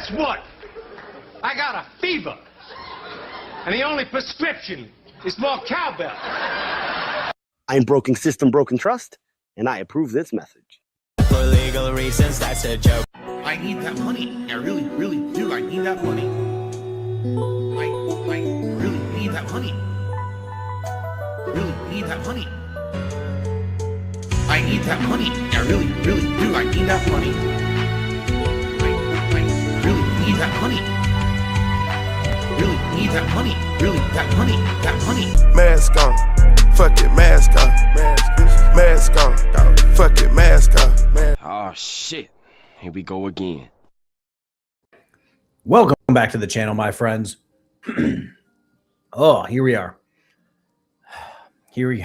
guess what? I got a fever. And the only prescription is more cowbell. I'm broken system, broken trust, and I approve this message. For legal reasons, that's a joke. I need that money. I really, really do. I need that money. I really need that money. Really need that money. I need that money. I really, really do. I need that money. I really need that money. Really need that money. Really, that money. That money. Mask on. Fuck it, mask on. Mask on. Fuck it, mask on. Oh shit. Here we go again. Welcome back to the channel, my friends. Oh, here we are. Here we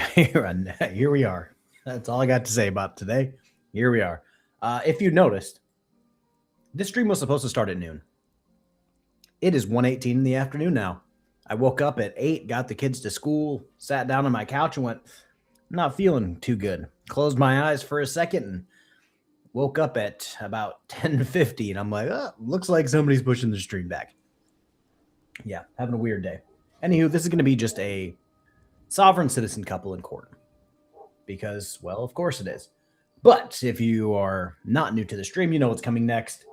are. That's all I got to say about today. Here we are. If you noticed, this stream was supposed to start at noon. It is 1:18 in the afternoon now. I woke up at 8, got the kids to school, sat down on my couch and went, I'm not feeling too good. Closed my eyes for a second and woke up at about 10:50, and I'm like, oh, looks like somebody's pushing the stream back. Yeah, having a weird day. Anywho, this is going to be just a sovereign citizen couple in court. Because, well, of course it is. But if you are not new to the stream, you know what's coming next.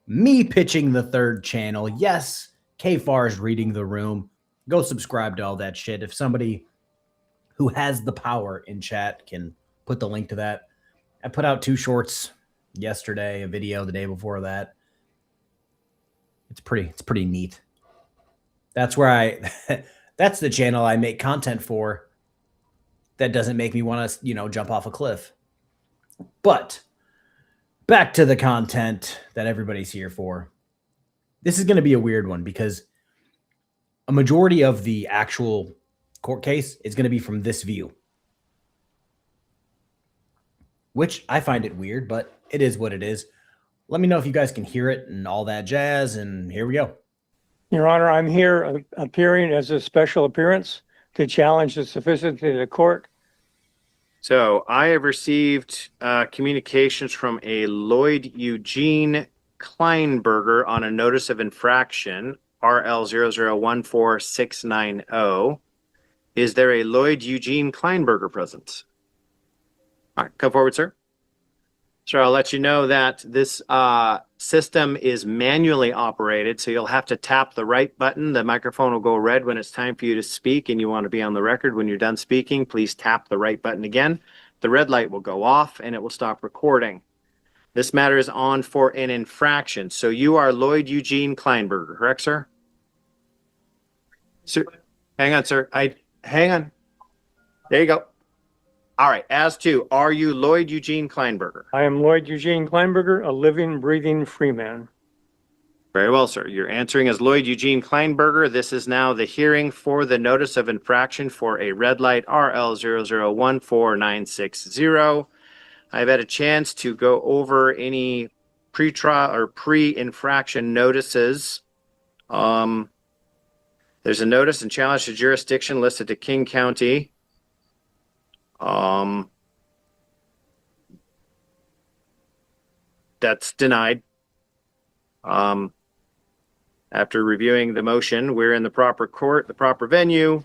Me pitching the third channel. Yes, KFARR is reading the room. Go subscribe to all that shit. If somebody who has the power in chat can put the link to that. I put out 2 shorts yesterday, a video the day before that. It's pretty neat. That's where that's the channel I make content for. That doesn't make me want to, jump off a cliff. But back to the content that everybody's here for. This is going to be a weird one because a majority of the actual court case is going to be from this view. Which I find it weird, but it is what it is. Let me know if you guys can hear it and all that jazz, and here we go. Your Honor, I'm here appearing as a special appearance to challenge the sufficiency of the court. So I have received communications from a Lloyd Eugene Kleinberger on a notice of infraction, RL0014690. Is there a Lloyd Eugene Kleinberger present? All right, come forward, sir. Sir, I'll let you know that this system is manually operated, so you'll have to tap the right button. The microphone will go red when it's time for you to speak, and you want to be on the record. When you're done speaking, please tap the right button again. The red light will go off, and it will stop recording. This matter is on for an infraction. So you are Lloyd Eugene Kleinberger, correct, sir? Sir, hang on, sir. Hang on. There you go. All right. As to, are you Lloyd Eugene Kleinberger? I am Lloyd Eugene Kleinberger, a living, breathing free man. Very well, sir. You're answering as Lloyd Eugene Kleinberger. This is now the hearing for the notice of infraction for a red light RL0014960. I've had a chance to go over any pre-trial or pre-infraction notices. There's a notice and challenge to jurisdiction listed to King County. That's denied. After reviewing the motion, we're in the proper court, the proper venue,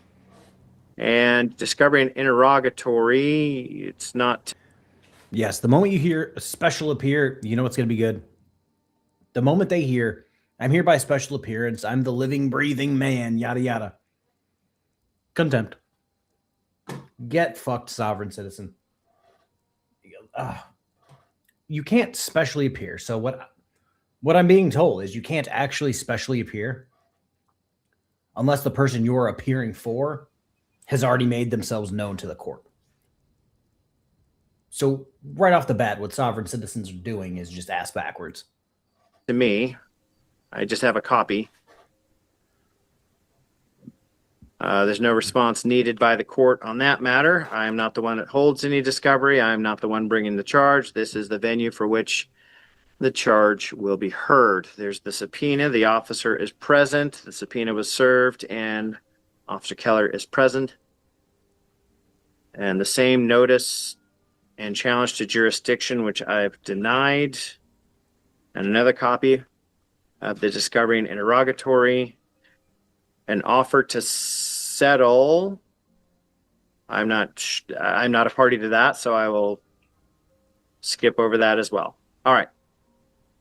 and discovery and interrogatory. It's not. Yes, the moment you hear a special appear, you know it's going to be good. The moment they hear, I'm here by special appearance, I'm the living, breathing man, yada, yada. Contempt. Get fucked, sovereign citizen. You can't specially appear. So what I'm being told is you can't actually specially appear unless the person you're appearing for has already made themselves known to the court. So right off the bat, what sovereign citizens are doing is just ass backwards. To me, I just have a copy. There's no response needed by the court on that matter. I am not the one that holds any discovery. I am not the one bringing the charge. This is the venue for which the charge will be heard. There's the subpoena. The officer is present. The subpoena was served, and Officer Keller is present. And the same notice and challenge to jurisdiction, which I've denied. And another copy of the discovery and interrogatory. An offer to settle. I'm not a party to that, so I will skip over that as well. All right.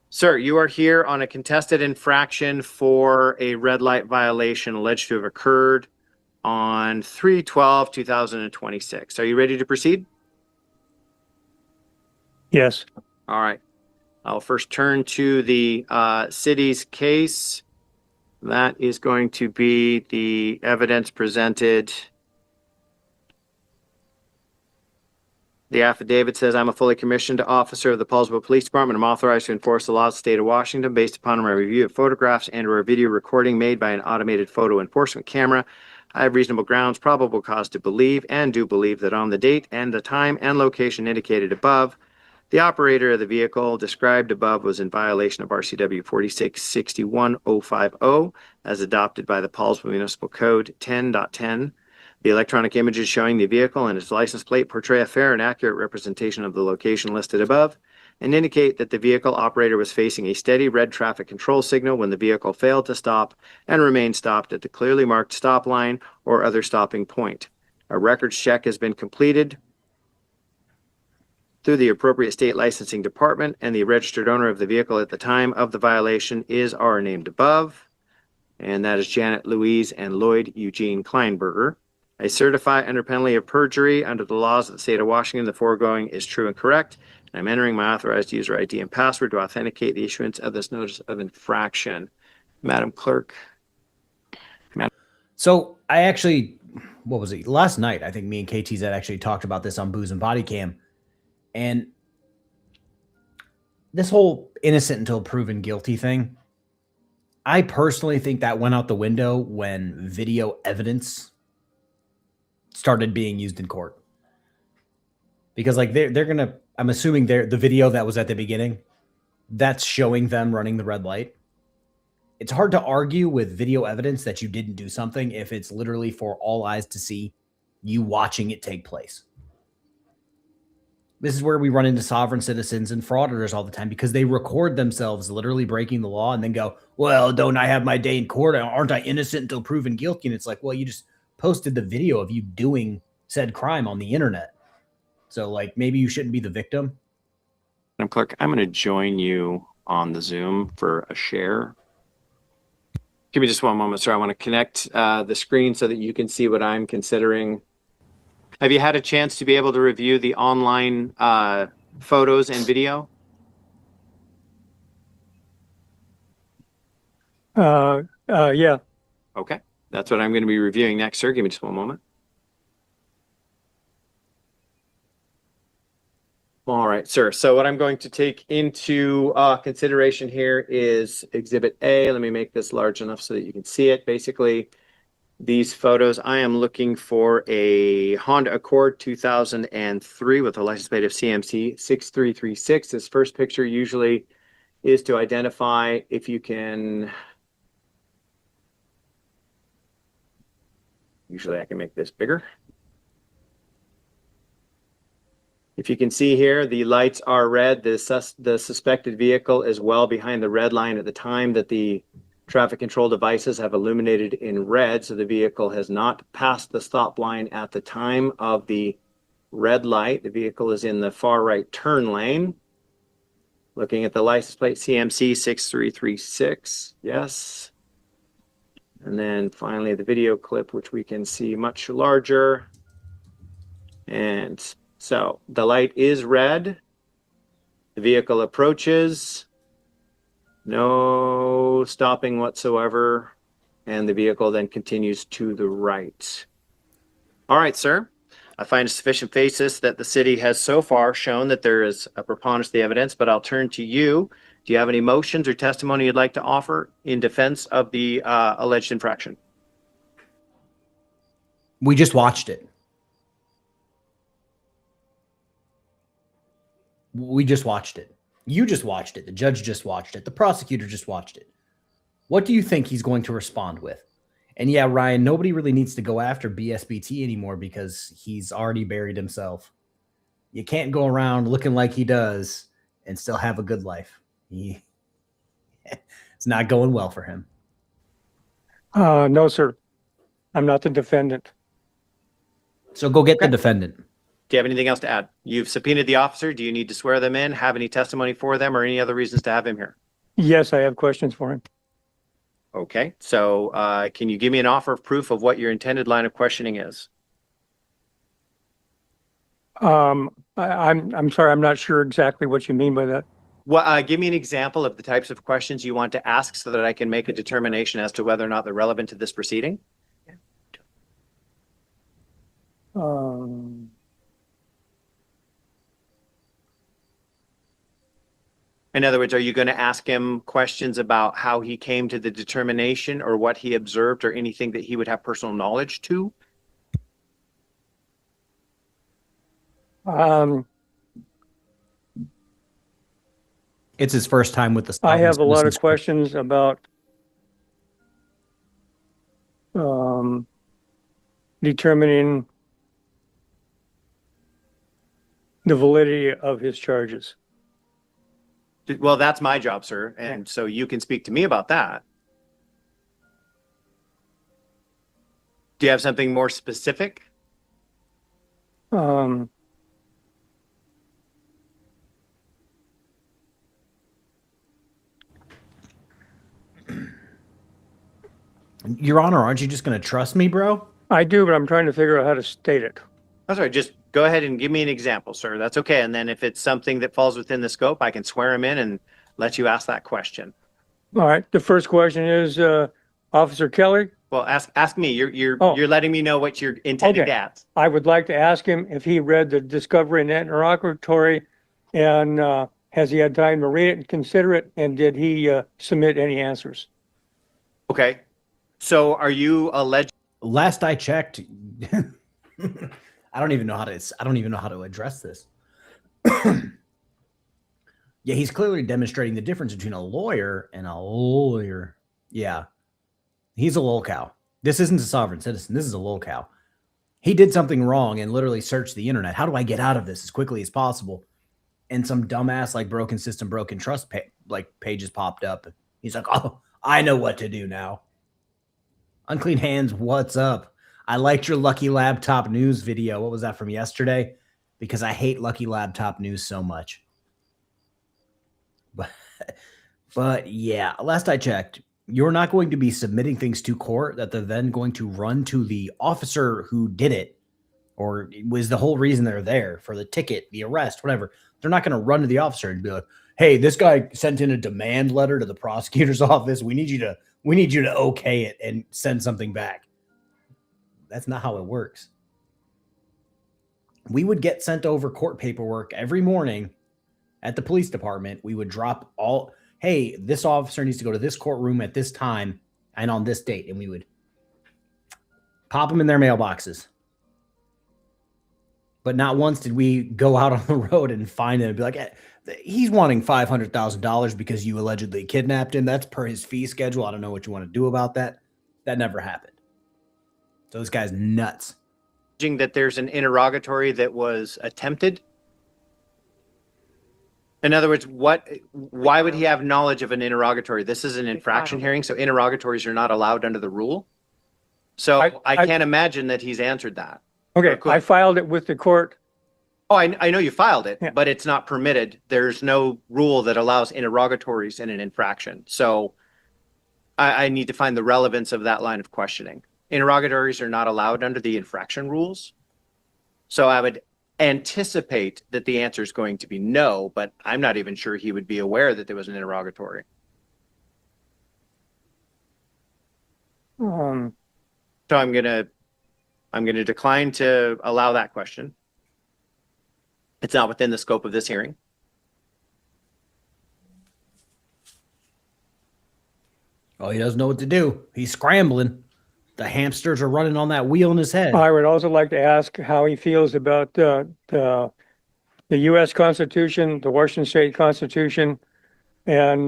Sir, you are here on a contested infraction for a red light violation alleged to have occurred on 3/12/2026. Are you ready to proceed? Yes. All right. I'll first turn to the city's case. That is going to be the evidence presented. The affidavit says, I'm a fully commissioned officer of the Paulsville Police Department. I'm authorized to enforce the laws of the state of Washington based upon my review of photographs and or a video recording made by an automated photo enforcement camera. I have reasonable grounds, probable cause to believe, and do believe that on the date and the time and location indicated above, the operator of the vehicle described above was in violation of RCW 4661.050 as adopted by the Paulsville Municipal Code 10.10. The electronic images showing the vehicle and its license plate portray a fair and accurate representation of the location listed above and indicate that the vehicle operator was facing a steady red traffic control signal when the vehicle failed to stop and remained stopped at the clearly marked stop line or other stopping point. A records check has been completed through the appropriate state licensing department, and the registered owner of the vehicle at the time of the violation is our named above, and that is Janet Louise and Lloyd Eugene Kleinberger. I certify under penalty of perjury under the laws of the state of Washington the foregoing is true and correct. And I'm entering my authorized user ID and password to authenticate the issuance of this notice of infraction. Madam Clerk. So I actually, what was it? Last night, I think me and KTZ actually talked about this on Booze and Body Cam. And this whole innocent until proven guilty thing, I personally think that went out the window when video evidence started being used in court. Because like they're going to, I'm assuming the video that was at the beginning, that's showing them running the red light. It's hard to argue with video evidence that you didn't do something if it's literally for all eyes to see you watching it take place. This is where we run into sovereign citizens and frauditors all the time because they record themselves literally breaking the law and then go, well, don't I have my day in court? Aren't I innocent until proven guilty? And it's like, well, you just posted the video of you doing said crime on the internet. So like maybe you shouldn't be the victim. Madam Clerk, I'm going to join you on the Zoom for a share. Give me just one moment, sir. I want to connect the screen so that you can see what I'm considering. Have you had a chance to be able to review the online photos and video? Yeah. Okay. That's what I'm going to be reviewing next, sir. Give me just one moment. All right, sir. So what I'm going to take into consideration here is Exhibit A. Let me make this large enough so that you can see it. Basically, these photos, I am looking for a Honda Accord 2003 with a license plate of CMC 6336. This first picture usually is to identify if you can... Usually I can make this bigger. If you can see here, the lights are red. The suspected vehicle is well behind the red line at the time that the traffic control devices have illuminated in red. So the vehicle has not passed the stop line at the time of the red light. The vehicle is in the far right turn lane. Looking at the license plate, CMC 6336. Yes. And then finally the video clip, which we can see much larger. And so the light is red. The vehicle approaches. No stopping whatsoever. And the vehicle then continues to the right. All right, sir. I find a sufficient basis that the city has so far shown that there is a preponderance of the evidence, but I'll turn to you. Do you have any motions or testimony you'd like to offer in defense of the alleged infraction? We just watched it. We just watched it. You just watched it. The judge just watched it. The prosecutor just watched it. What do you think he's going to respond with? And yeah, Ryan, nobody really needs to go after BSBT anymore because he's already buried himself. You can't go around looking like he does and still have a good life. It's It's not going well for him. No, sir. I'm not the defendant. So go get the defendant. Do you have anything else to add? You've subpoenaed the officer. Do you need to swear them in, have any testimony for them, or any other reasons to have him here? Yes, I have questions for him. Okay, so can you give me an offer of proof of what your intended line of questioning is? I'm sorry, I'm not sure exactly what you mean by that. Well, give me an example of the types of questions you want to ask so that I can make a determination as to whether or not they're relevant to this proceeding. In other words, are you going to ask him questions about how he came to the determination or what he observed or anything that he would have personal knowledge to? It's his first time with the. I have a lot of questions about determining the validity of his charges. Well, that's my job, sir. And so you can speak to me about that. Do you have something more specific? Your Honor, aren't you just going to trust me, bro? I do, but I'm trying to figure out how to state it. That's right. Just go ahead and give me an example, sir. That's okay. And then if it's something that falls within the scope, I can swear him in and let you ask that question. All right. The first question is, Officer Kelly. Well, ask me. You're letting me know what you're intending to ask. I would like to ask him if he read the discovery and interrogatory, and has he had time to read it and consider it, and did he submit any answers? Okay. So are you alleged? Last I checked, I don't even know how to address this. Yeah, he's clearly demonstrating the difference between a lawyer and a lawyer. Yeah. He's a lolcow. This isn't a sovereign citizen. This is a lolcow. He did something wrong and literally searched the internet. How do I get out of this as quickly as possible? And some dumbass like broken system, broken trust pages popped up. He's like, oh, I know what to do now. Unclean hands, what's up? I liked your Lucky Laptop News video. What was that from yesterday? Because I hate Lucky Laptop News so much. But yeah, last I checked, you're not going to be submitting things to court that they're then going to run to the officer who did it, or was the whole reason they're there for the ticket, the arrest, whatever. They're not going to run to the officer and be like, hey, this guy sent in a demand letter to the prosecutor's office. We need you to okay it and send something back. That's not how it works. We would get sent over court paperwork every morning at the police department. We would drop all, hey, this officer needs to go to this courtroom at this time and on this date. And we would pop them in their mailboxes. But not once did we go out on the road and find him and be like, hey, he's wanting $500,000 because you allegedly kidnapped him. That's per his fee schedule. I don't know what you want to do about that. That never happened. So this guy's nuts. That there's an interrogatory that was attempted. In other words, why would he have knowledge of an interrogatory? This is an infraction hearing, so interrogatories are not allowed under the rule. So I can't imagine that he's answered that. Okay, I filed it with the court. Oh, I know you filed it, Yeah. but it's not permitted. There's no rule that allows interrogatories in an infraction. So I need to find the relevance of that line of questioning. Interrogatories are not allowed under the infraction rules. So I would anticipate that the answer is going to be no, but I'm not even sure he would be aware that there was an interrogatory. So I'm gonna decline to allow that question. It's not within the scope of this hearing. Oh, he doesn't know what to do. He's scrambling. The hamsters are running on that wheel in his head. I would also like to ask how he feels about the U.S. Constitution, the Washington State Constitution, and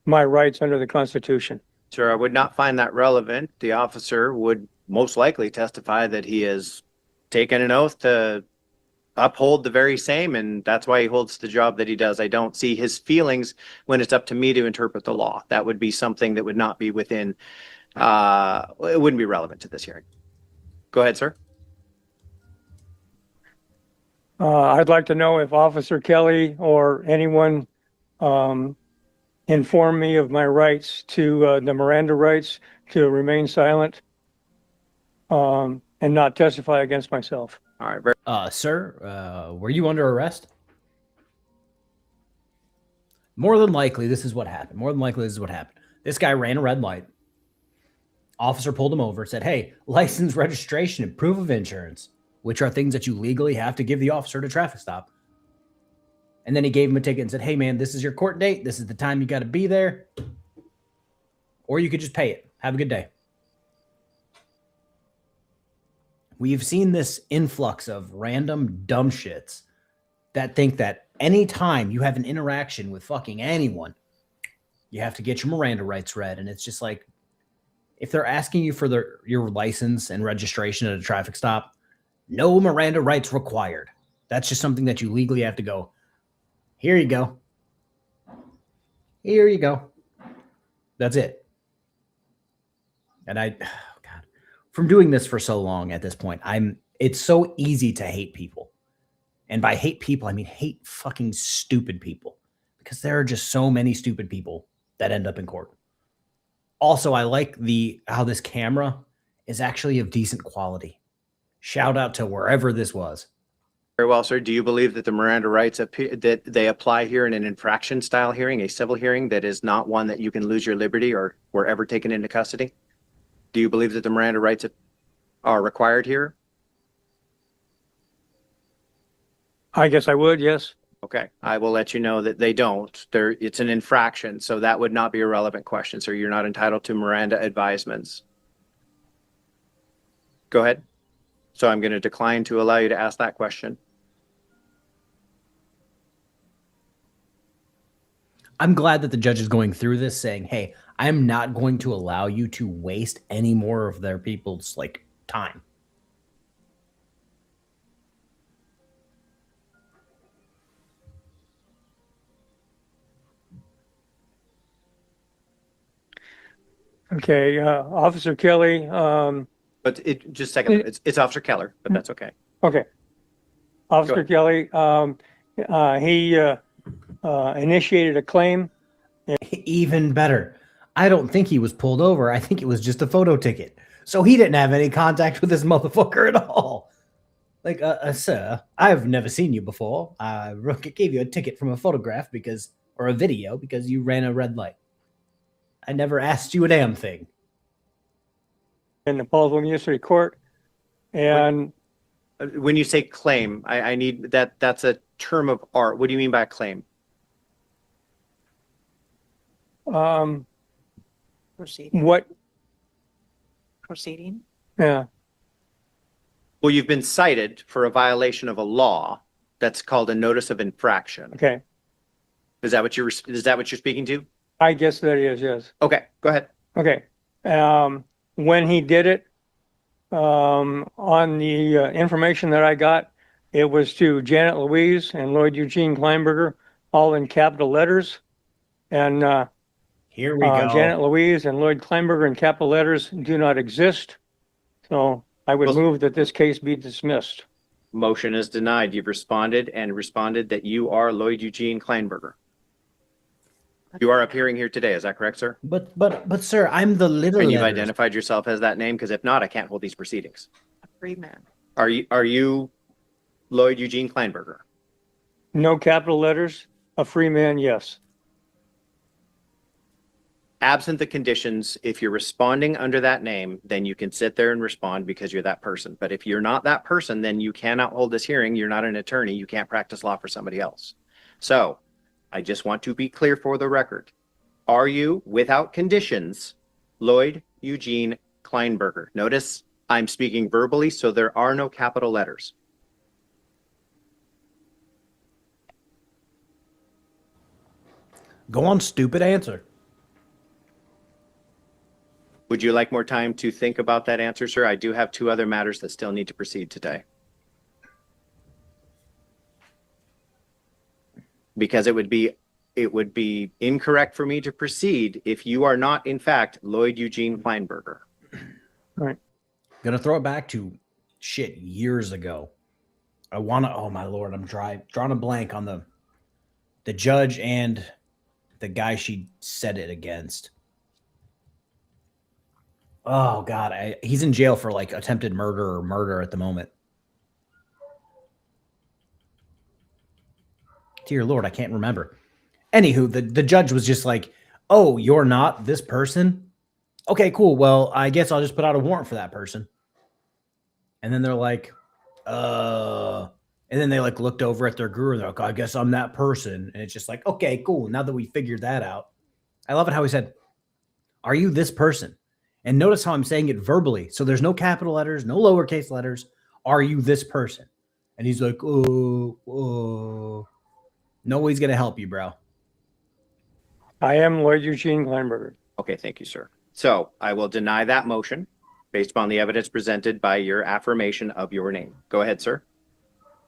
my rights under the Constitution. Sir, I would not find that relevant. The officer would most likely testify that he has taken an oath to uphold the very same, and that's why he holds the job that he does. I don't see his feelings when it's up to me to interpret the law. That would be something that would not be within, it wouldn't be relevant to this hearing. Go ahead, sir. I'd like to know if Officer Kelly or anyone informed me of my rights to the Miranda rights to remain silent and not testify against myself. All right. Very Sir, were you under arrest? More than likely, this is what happened. More than likely, this is what happened. This guy ran a red light. Officer pulled him over, said, hey, license, registration, and proof of insurance, which are things that you legally have to give the officer at a traffic stop. And then he gave him a ticket and said, hey, man, this is your court date. This is the time you got to be there. Or you could just pay it. Have a good day. We've seen this influx of random dumb shits that think that anytime you have an interaction with fucking anyone, you have to get your Miranda rights read. And it's just like, if they're asking you for your license and registration at a traffic stop, no Miranda rights required. That's just something that you legally have to go, here you go. Here you go. That's it. And God, from doing this for so long at this point, it's so easy to hate people. And by hate people, I mean hate fucking stupid people, because there are just so many stupid people that end up in court. Also, I like how this camera is actually of decent quality. Shout out to wherever this was. Very well, sir. Do you believe that the Miranda rights that they apply here in an infraction style hearing, a civil hearing that is not one that you can lose your liberty or were ever taken into custody? Do you believe that the Miranda rights are required here? I guess I would, yes. Okay, I will let you know that they don't. It's an infraction, so that would not be a relevant question, sir. You're not entitled to Miranda advisements. Go ahead. So I'm going to decline to allow you to ask that question. I'm glad that the judge is going through this saying, hey, I'm not going to allow you to waste any more of their people's time. Okay, Officer Kelly. But just a second, it's Officer Keller, but that's okay. Okay. Officer Kelly, he initiated a claim. Even better. I don't think he was pulled over. I think it was just a photo ticket. So he didn't have any contact with this motherfucker at all. Sir, I've never seen you before. I gave you a ticket from a photograph or a video because you ran a red light. I never asked you a damn thing. In the Paulsville Municipal Court. And when you say claim, I need that's a term of art. What do you mean by a claim? Proceeding. What? Proceeding. Yeah. Well, you've been cited for a violation of a law that's called a notice of infraction. Okay. Is that what you're speaking to? I guess that is, yes. Okay, go ahead. Okay. When he did it, on the information that I got, it was to Janet Louise and Lloyd Eugene Kleinberger, all in capital letters. And here we go. Janet Louise and Lloyd Kleinberger in capital letters do not exist. So I would move that this case be dismissed. Motion is denied. You've responded that you are Lloyd Eugene Kleinberger. You are appearing here today. Is that correct, sir? But sir, I'm the little. And you've identified yourself as that name, because if not, I can't hold these proceedings. A free man. Are you Lloyd Eugene Kleinberger? No capital letters. A free man, yes. Absent the conditions, if you're responding under that name, then you can sit there and respond because you're that person. But if you're not that person, then you cannot hold this hearing. You're not an attorney. You can't practice law for somebody else. So I just want to be clear for the record. Are you, without conditions, Lloyd Eugene Kleinberger? Notice I'm speaking verbally, so there are no capital letters. Go on, stupid answer. Would you like more time to think about that answer, sir? I do have two other matters that still need to proceed today. because it would be incorrect for me to proceed if you are not, in fact, Lloyd Eugene Kleinberger. Right. Gonna throw it back to shit years ago. I want to, oh my Lord, I'm drawing a blank on the judge and the guy she said it against. Oh God, he's in jail for like attempted murder or murder at the moment. Dear Lord, I can't remember. Anywho, the judge was just like, oh, you're not this person? Okay, cool. Well, I guess I'll just put out a warrant for that person. And then they're like, and then they like looked over at their guru and they're like, I guess I'm that person. And it's just like, okay, cool. Now that we figured that out. I love it how he said, are you this person? And notice how I'm saying it verbally. So there's no capital letters, no lowercase letters. Are you this person? And he's like, oh. Nobody's going to help you, bro. I am Lloyd Eugene Kleinberger. Okay, thank you, sir. So I will deny that motion based upon the evidence presented by your affirmation of your name. Go ahead, sir.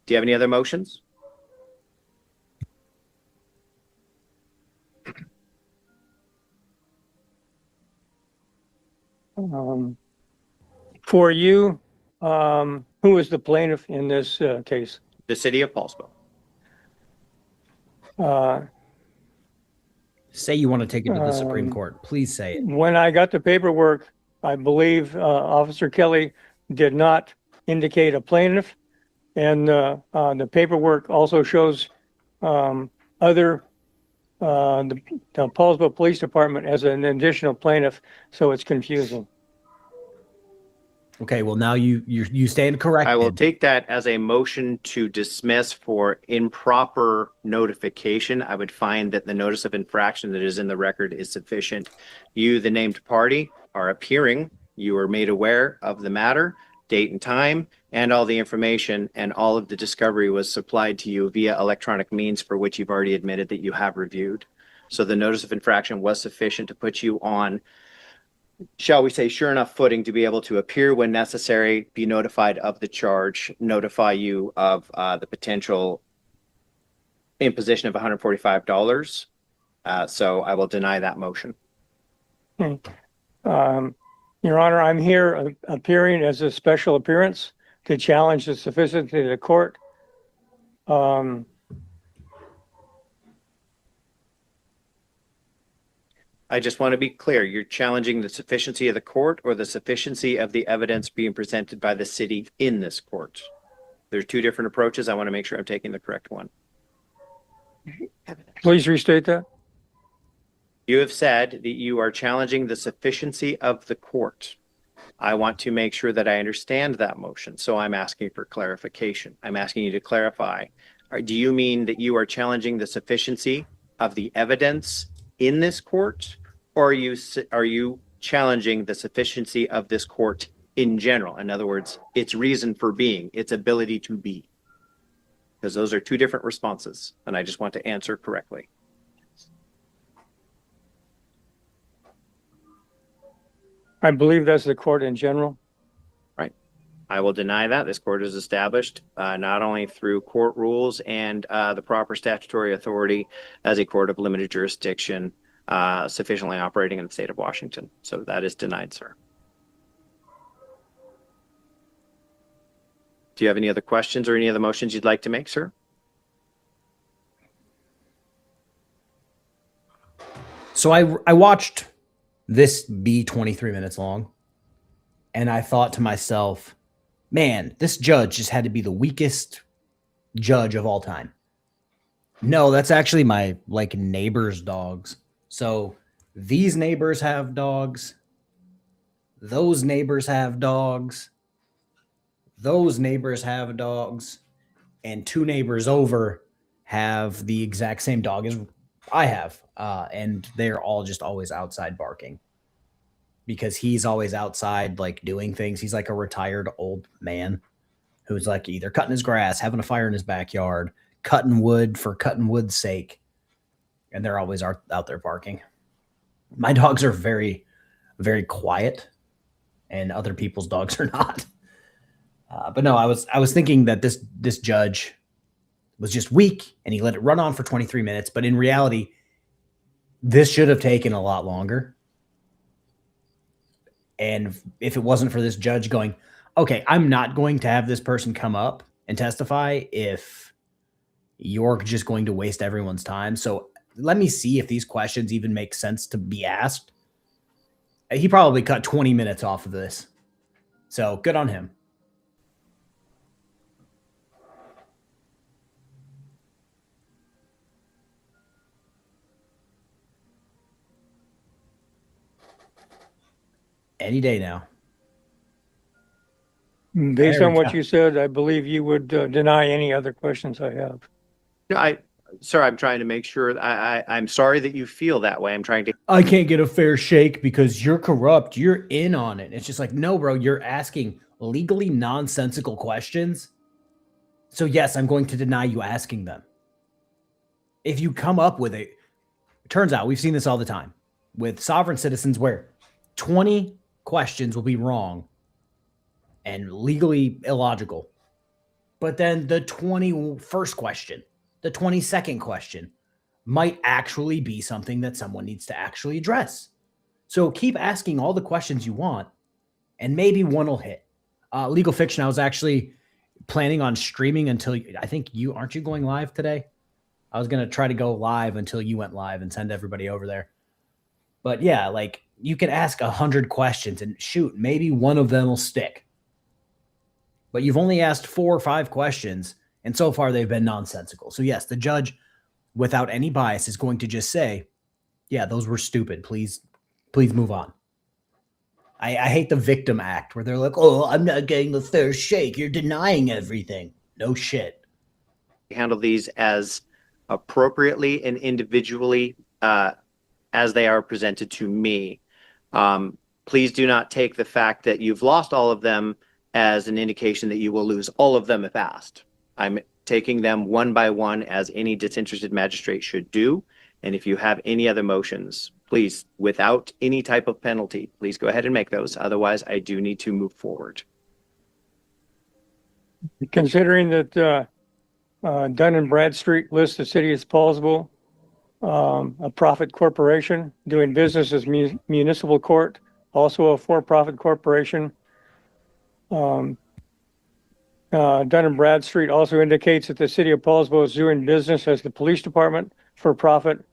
Do you have any other motions? For you, who is the plaintiff in this case? The city of Paulsville. Say you want to take it to the Supreme Court. Please say it. When I got the paperwork, I believe Officer Kelly did not indicate a plaintiff. And the paperwork also shows the Paulsville Police Department as an additional plaintiff, so it's confusing. Okay, well now you stand corrected. I will take that as a motion to dismiss for improper notification. I would find that the notice of infraction that is in the record is sufficient. You, the named party, are appearing. You are made aware of the matter, date and time, and all the information, and all of the discovery was supplied to you via electronic means for which you've already admitted that you have reviewed. So the notice of infraction was sufficient to put you on, shall we say, sure enough footing to be able to appear when necessary, be notified of the charge, notify you of the potential imposition of $145. So I will deny that motion. Your Honor, I'm here appearing as a special appearance to challenge the sufficiency of the court. I just want to be clear. You're challenging the sufficiency of the court or the sufficiency of the evidence being presented by the city in this court? There's two different approaches. I want to make sure I'm taking the correct one. Please restate that. You have said that you are challenging the sufficiency of the court. I want to make sure that I understand that motion. So I'm asking for clarification. I'm asking you to clarify. Do you mean that you are challenging the sufficiency of the evidence in this court, or are you challenging the sufficiency of this court in general? In other words, its reason for being, its ability to be. Because those are two different responses, and I just want to answer correctly. I believe that's the court in general. Right. I will deny that. This court is established not only through court rules and the proper statutory authority as a court of limited jurisdiction, sufficiently operating in the state of Washington. So that is denied, sir. Do you have any other questions or any other motions you'd like to make, sir? So I watched this be 23 minutes long, and I thought to myself, man, this judge just had to be the weakest judge of all time. No, that's actually my neighbor's dogs. So these neighbors have dogs. Those neighbors have dogs. Those neighbors have dogs. And two neighbors over have the exact same dog as I have. And they're all just always outside barking because he's always outside doing things. He's like a retired old man who's either cutting his grass, having a fire in his backyard, cutting wood for cutting wood's sake. And they're always out there barking. My dogs are very, very quiet, and other people's dogs are not. But no, I was thinking that this judge, was just weak and he let it run on for 23 minutes. But in reality, this should have taken a lot longer. And if it wasn't for this judge going, okay, I'm not going to have this person come up and testify if you're just going to waste everyone's time. So let me see if these questions even make sense to be asked. He probably cut 20 minutes off of this. So good on him. Any day now. Based There on we what go. you said, I believe you would deny any other questions I have. No, sir, I'm trying to make sure. I'm sorry that you feel that way. I'm trying to. I can't get a fair shake because you're corrupt. You're in on it. It's just like, no, bro, you're asking legally nonsensical questions. So yes, I'm going to deny you asking them. If you come up with it turns out we've seen this all the time with sovereign citizens where 20 questions will be wrong and legally illogical. But then the 21st question, the 22nd question might actually be something that someone needs to actually address. So keep asking all the questions you want and maybe one will hit. Legal Fiction, I was actually planning on streaming until I think aren't you going live today? I was going to try to go live until you went live and send everybody over there. But yeah, like you can ask 100 questions and shoot, maybe one of them will stick. But you've only asked 4 or 5 questions, and so far they've been nonsensical. So yes, the judge, without any bias, is going to just say, yeah, those were stupid. Please move on. I hate the victim act where they're like, oh, I'm not getting the fair shake. You're denying everything. No shit. Handle these as appropriately and individually as they are presented to me. Please do not take the fact that you've lost all of them as an indication that you will lose all of them if asked. I'm taking them one by one as any disinterested magistrate should do. And if you have any other motions, please, without any type of penalty, please go ahead and make those. Otherwise, I do need to move forward. Considering that Dun and Bradstreet lists the city as Paulsville, a profit corporation doing business as municipal court, also a for-profit corporation. Dun and Bradstreet also indicates that the city of Paulsville is doing business as the police department for profit.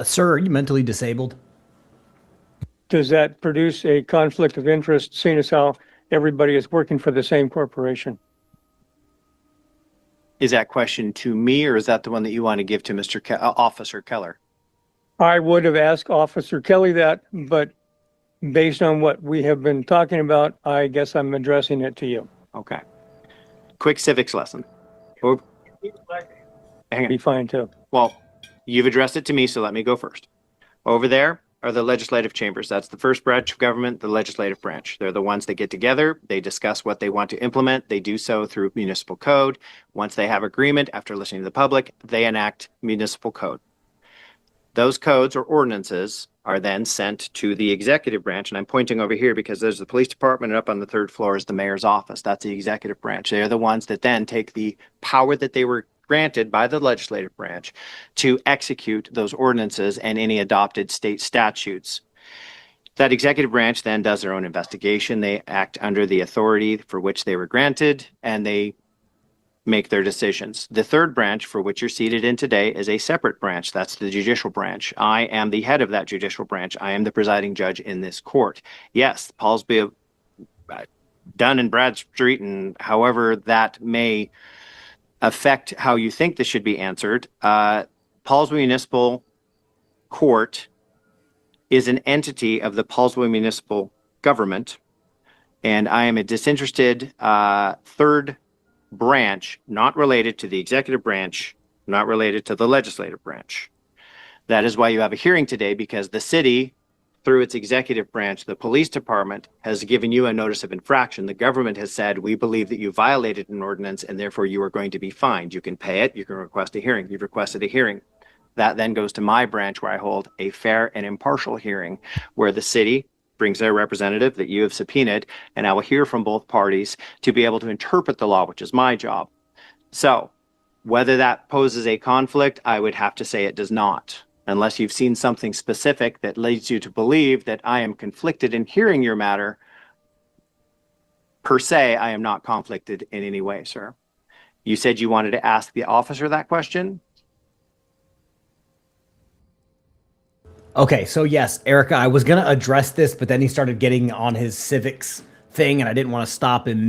Sir, are you mentally disabled? Does that produce a conflict of interest, seeing as how everybody is working for the same corporation? Is that question to me, or is that the one that you want to give to Mr. Officer Keller? I would have asked Officer Kelly that, but based on what we have been talking about, I guess I'm addressing it to you. Okay. Quick civics lesson. Oh, hang on. Be fine too. Well, you've addressed it to me, so let me go first. Over there are the legislative chambers. That's the first branch of government, the legislative branch. They're the ones that get together. They discuss what they want to implement. They do so through municipal code. Once they have agreement, after listening to the public, they enact municipal code. Those codes or ordinances are then sent to the executive branch. And I'm pointing over here because there's the police department, and up on the 3rd floor is the mayor's office. That's the executive branch. They're the ones that then take the power that they were granted by the legislative branch to execute those ordinances and any adopted state statutes. That executive branch then does their own investigation. They act under the authority for which they were granted, and they make their decisions. The 3rd branch, for which you're seated in today, is a separate branch. That's the judicial branch. I am the head of that judicial branch. I am the presiding judge in this court. Yes, Paulsville, Dun and Bradstreet, and however that may affect how you think this should be answered. Paulsville Municipal Court is an entity of the Paulsville Municipal Government, and I am a disinterested 3rd branch, not related to the executive branch, not related to the legislative branch. That is why you have a hearing today, because the city, through its executive branch, the police department, has given you a notice of infraction. The government has said, we believe that you violated an ordinance and therefore you are going to be fined. You can pay it. You can request a hearing. You've requested a hearing. That then goes to my branch, where I hold a fair and impartial hearing, where the city brings their representative that you have subpoenaed, and I will hear from both parties to be able to interpret the law, which is my job. So whether that poses a conflict, I would have to say it does not, unless you've seen something specific that leads you to believe that I am conflicted in hearing your matter. Per se, I am not conflicted in any way, sir. You said you wanted to ask the officer that question? Okay, so yes, Erica, I was going to address this, but then he started getting on his civics thing, and I didn't want to stop him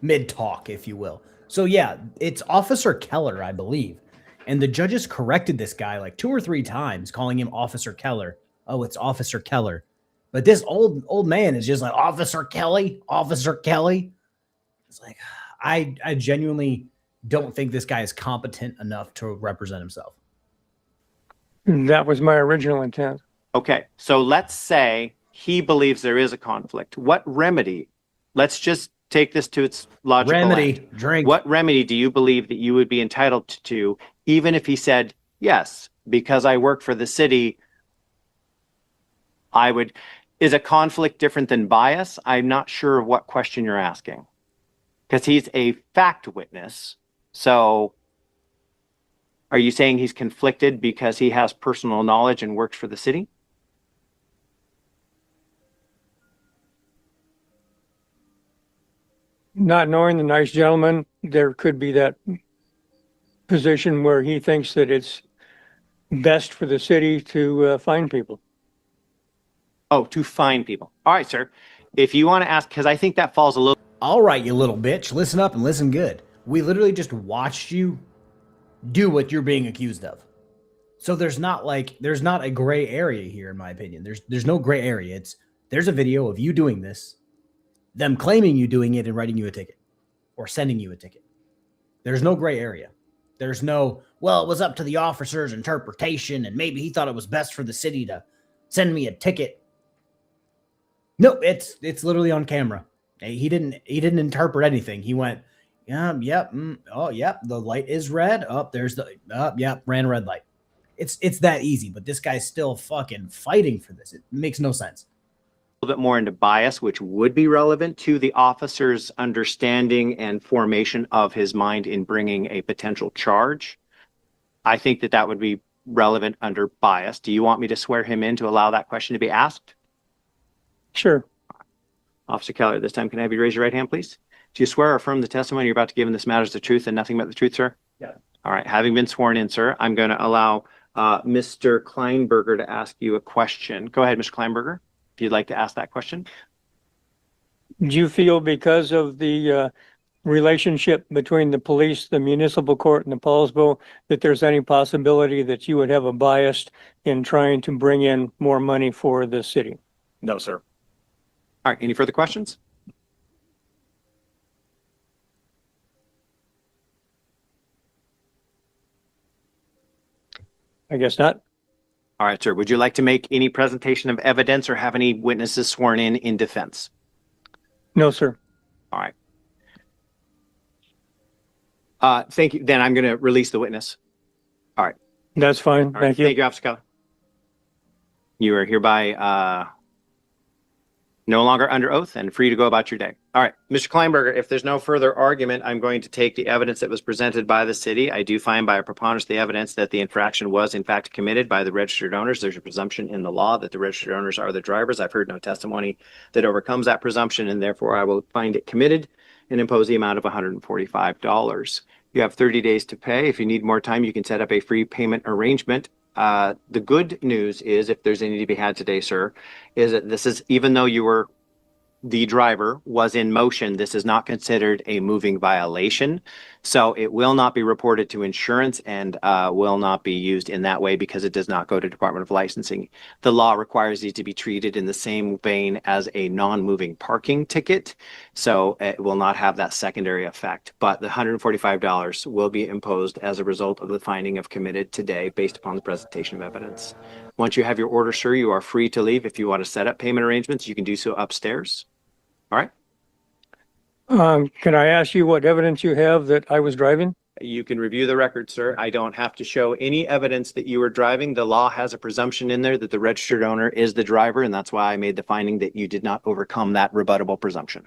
mid talk, if you will. So yeah, it's Officer Keller, I believe. And the judges corrected this guy like 2 or 3 times, calling him Officer Keller. Oh, it's Officer Keller. But this old man is just like, Officer Kelly, Officer Kelly. It's like, I genuinely don't think this guy is competent enough to represent himself. That was my original intent. Okay, so let's say he believes there is a conflict. What remedy? Let's just take this to its logical Remedy, end. drink. What remedy do you believe that you would be entitled to, even if he said, yes, because I work for the city, I would... Is a conflict different than bias? I'm not sure of what question you're asking, because he's a fact witness. So are you saying he's conflicted because he has personal knowledge and works for the city? Not knowing the nice gentleman, there could be that position where he thinks that it's best for the city to find people. Oh, to find people. All right, sir. If you want to ask, because I think that falls a little... All right, you little bitch. Listen up and listen good. We literally just watched you do what you're being accused of. So there's not a gray area here, in my opinion. There's no gray area. There's a video of you doing this, them claiming you doing it and writing you a ticket or sending you a ticket. There's no gray area. There's no, well, it was up to the officer's interpretation and maybe he thought it was best for the city to send me a ticket. No, it's literally on camera. He didn't interpret anything. He went, yep, oh, yep, the light is red. Oh, there's the, yep, ran a red light. It's that easy, but this guy's still fucking fighting for this. It makes no sense. A little bit more into bias, which would be relevant to the officer's understanding and formation of his mind in bringing a potential charge. I think that would be relevant under bias. Do you want me to swear him in to allow that question to be asked? Sure. Officer Keller, this time can I have you raise your right hand, please? Do you swear or affirm the testimony you're about to give in this matter is the truth and nothing but the truth, sir? Yeah. All right. Having been sworn in, sir, I'm going to allow Mr. Kleinberger to ask you a question. Go ahead, Mr. Kleinberger, if you'd like to ask that question. Do you feel because of the relationship between the police, the municipal court, and the Paulsville, that there's any possibility that you would have a bias in trying to bring in more money for the city? No, sir. All right. Any further questions? I guess not. All right, sir. Would you like to make any presentation of evidence or have any witnesses sworn in defense? No, sir. All right. Thank you. Then I'm going to release the witness. All right. That's fine. All right. Thank you. Thank you, Officer Keller. You are hereby no longer under oath and free to go about your day. All right, Mr. Kleinberger, if there's no further argument, I'm going to take the evidence that was presented by the city. I do find by a preponderance of the evidence that the infraction was in fact committed by the registered owners. There's a presumption in the law that the registered owners are the drivers. I've heard no testimony that overcomes that presumption, and therefore I will find it committed and impose the amount of $145. You have 30 days to pay. If you need more time, you can set up a free payment arrangement. The good news is, if there's any to be had today, sir, is that this is, even though you were, the driver was in motion, this is not considered a moving violation. So it will not be reported to insurance and will not be used in that way because it does not go to Department of Licensing. The law requires these to be treated in the same vein as a non-moving parking ticket. So it will not have that secondary effect, but the $145 will be imposed as a result of the finding of committed today based upon the presentation of evidence. Once you have your order, sir, you are free to leave. If you want to set up payment arrangements, you can do so upstairs. All right. Can I ask you what evidence you have that I was driving? You can review the record, sir. I don't have to show any evidence that you were driving. The law has a presumption in there that the registered owner is the driver, and that's why I made the finding that you did not overcome that rebuttable presumption.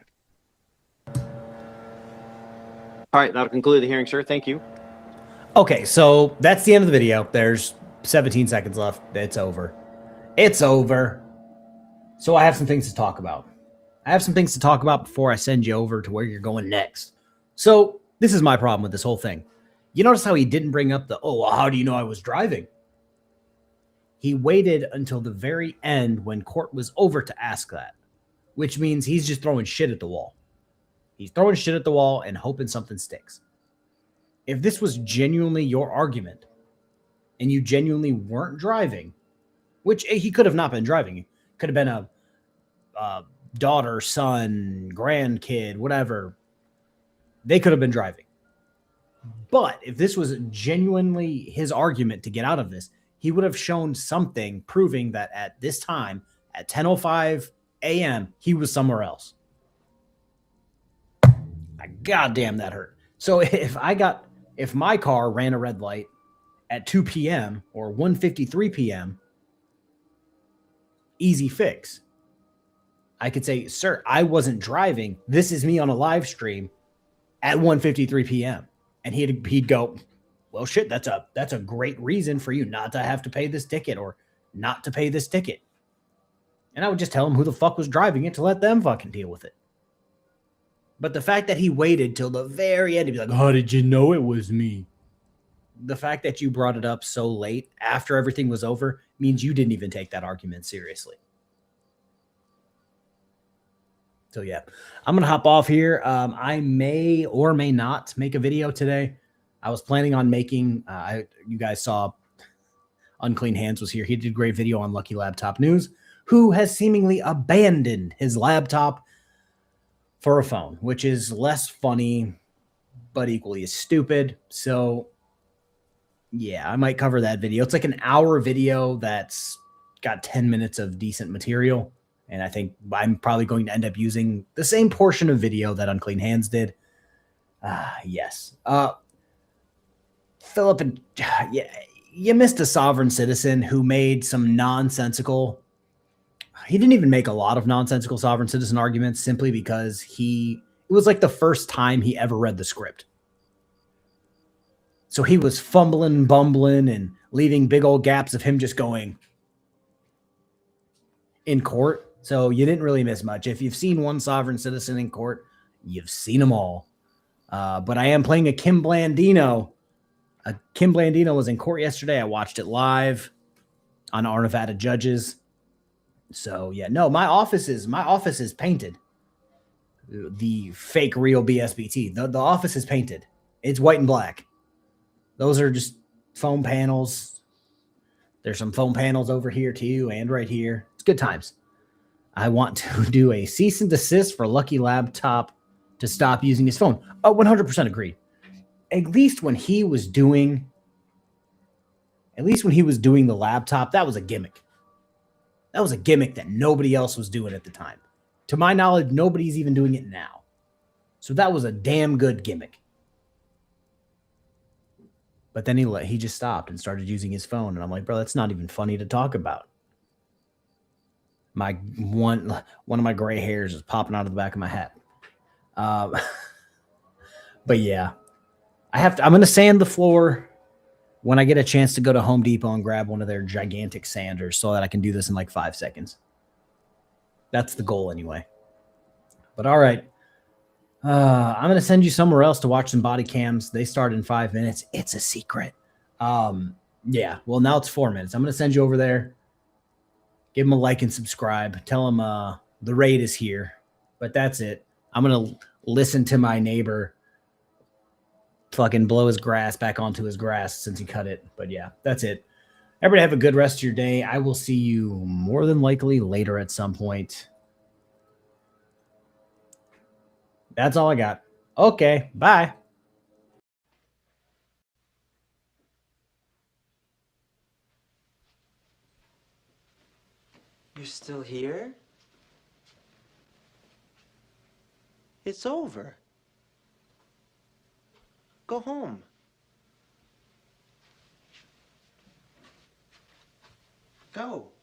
All right, that'll conclude the hearing, sir. Thank you. Okay, so that's the end of the video. There's 17 seconds left. It's over. It's over. So I have some things to talk about. I have some things to talk about before I send you over to where you're going next. So this is my problem with this whole thing. You notice how he didn't bring up the, oh, well, how do you know I was driving? He waited until the very end when court was over to ask that, which means he's just throwing shit at the wall. He's throwing shit at the wall and hoping something sticks. If this was genuinely your argument and you genuinely weren't driving, which he could have not been driving. It could have been a daughter, son, grandkid, whatever. They could have been driving. But if this was genuinely his argument to get out of this, he would have shown something proving that at this time, at 10:05 a.m., he was somewhere else. Goddamn, that hurt. So if my car ran a red light at 2 p.m. or 1:53 p.m., easy fix. I could say, sir, I wasn't driving. This is me on a live stream at 1:53 p.m. And he'd go, well, shit, that's a great reason for you not to have to pay this ticket or not to pay this ticket. And I would just tell him who the fuck was driving it to let them fucking deal with it. But the fact that he waited till the very end to be like, how did you know it was me? The fact that you brought it up so late after everything was over means you didn't even take that argument seriously. So yeah, I'm going to hop off here. I may or may not make a video today. I was planning on making, you guys saw Unclean Hands was here. He did a great video on Lucky Laptop News, who has seemingly abandoned his laptop for a phone, which is less funny, but equally as stupid. So yeah, I might cover that video. It's like an hour video that's got 10 minutes of decent material. And I think I'm probably going to end up using the same portion of video that Unclean Hands did. Yes. Philip, and yeah, you missed a sovereign citizen who made some nonsensical. He didn't even make a lot of nonsensical sovereign citizen arguments simply because it was like the first time he ever read the script. So he was fumbling, bumbling, and leaving big old gaps of him just going in court. So you didn't really miss much. If you've seen one sovereign citizen in court, you've seen them all. But I am playing a Kim Blandino. Kim Blandino was in court yesterday. I watched it live on our Nevada judges. So yeah, no, my office is painted. The fake real BSBT. The office is painted. It's white and black. Those are just foam panels. There's some foam panels over here too, and right here. It's good times. I want to do a cease and desist for Lucky Laptop to stop using his phone. Oh, 100% agreed. At least when he was doing the laptop, that was a gimmick. That was a gimmick that nobody else was doing at the time. To my knowledge, nobody's even doing it now. So that was a damn good gimmick. But then he just stopped and started using his phone. And I'm like, bro, that's not even funny to talk about. My one of my gray hairs is popping out of the back of my hat. But yeah, I'm going to sand the floor when I get a chance to go to Home Depot and grab one of their gigantic sanders so that I can do this in like 5 seconds. That's the goal anyway. But all right. I'm going to send you somewhere else to watch some body cams. They start in 5 minutes. It's a secret. Yeah. Well, now it's 4 minutes. I'm going to send you over there. Give them a like and subscribe. Tell them the raid is here. But that's it. I'm going to listen to my neighbor fucking blow his grass back onto his grass since he cut it. But yeah, that's it. Everybody have a good rest of your day. I will see you more than likely later at some point. That's all I got. Okay, bye. You're still here? It's over. Go home. go.